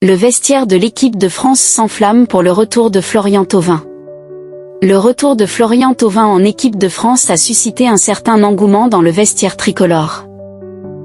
Le vestiaire de l'équipe de France s'enflamme pour le retour de Florian Thauvin. Le retour de Florian Thauvin en équipe de France a suscité un certain engouement dans le vestiaire tricolore.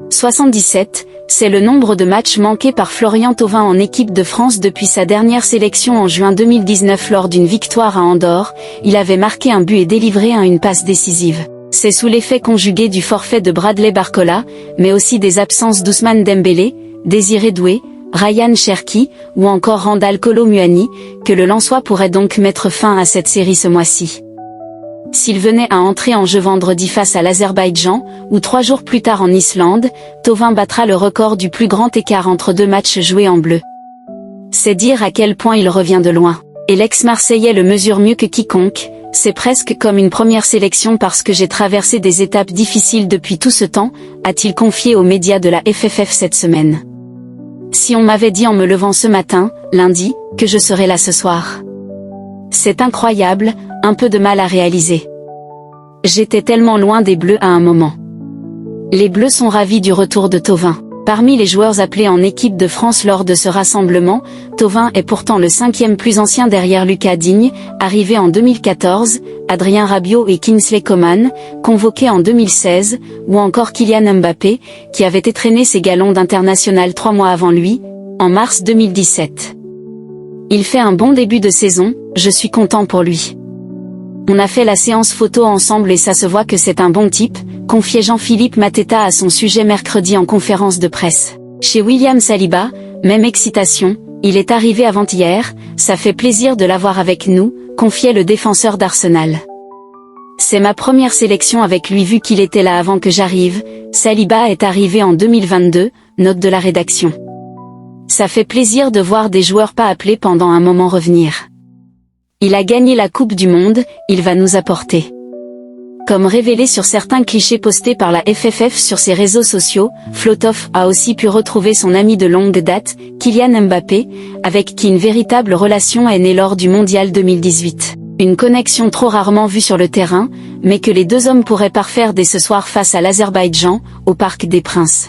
77, c'est le nombre de matchs manqués par Florian Thauvin en équipe de France depuis sa dernière sélection en juin 2019 lors d'une victoire à Andorre. Il avait marqué un but et délivré une passe décisive. C'est sous l'effet conjugué du forfait de Bradley Barcola, mais aussi des absences d'Ousmane Dembélé, Désiré Doué, Ryan Cherki, ou encore Randal Kolo Muani, que le Lensois pourrait donc mettre fin à cette série ce mois-ci. S'il venait à entrer en jeu vendredi face à l'Azerbaïdjan, ou 3 jours plus tard en Islande, Thauvin battra le record du plus grand écart entre 2 matchs joués en bleu. C'est dire à quel point il revient de loin. Et l'ex-Marseillais le mesure mieux que quiconque, c'est presque comme une première sélection parce que j'ai traversé des étapes difficiles depuis tout ce temps, a-t-il confié aux médias de la FFF cette semaine. Si on m'avait dit en me levant ce matin, lundi, que je serais là ce soir. C'est incroyable, un peu de mal à réaliser. J'étais tellement loin des Bleus à un moment. Les Bleus sont ravis du retour de Thauvin. Parmi les joueurs appelés en équipe de France lors de ce rassemblement, Thauvin est pourtant le 5e plus ancien derrière Lucas Digne, arrivé en 2014, Adrien Rabiot et Kingsley Coman, convoqués en 2016, ou encore Kylian Mbappé, qui avait étrenné ses galons d'international 3 mois avant lui, en mars 2017. Il fait un bon début de saison, je suis content pour lui. On a fait la séance photo ensemble et ça se voit que c'est un bon type, confiait Jean-Philippe Mateta à son sujet mercredi en conférence de presse. Chez William Saliba, même excitation, il est arrivé avant-hier, ça fait plaisir de l'avoir avec nous, confiait le défenseur d'Arsenal. C'est ma première sélection avec lui vu qu'il était là avant que j'arrive, Saliba est arrivé en 2022, note de la rédaction. Ça fait plaisir de voir des joueurs pas appelés pendant un moment revenir. Il a gagné la Coupe du Monde, il va nous apporter. Comme révélé sur certains clichés postés par la FFF sur ses réseaux sociaux, Flatov a aussi pu retrouver son ami de longue date, Kylian Mbappé, avec qui une véritable relation est née lors du Mondial 2018. Une connexion trop rarement vue sur le terrain, mais que les deux hommes pourraient parfaire dès ce soir face à l'Azerbaïdjan, au Parc des Princes.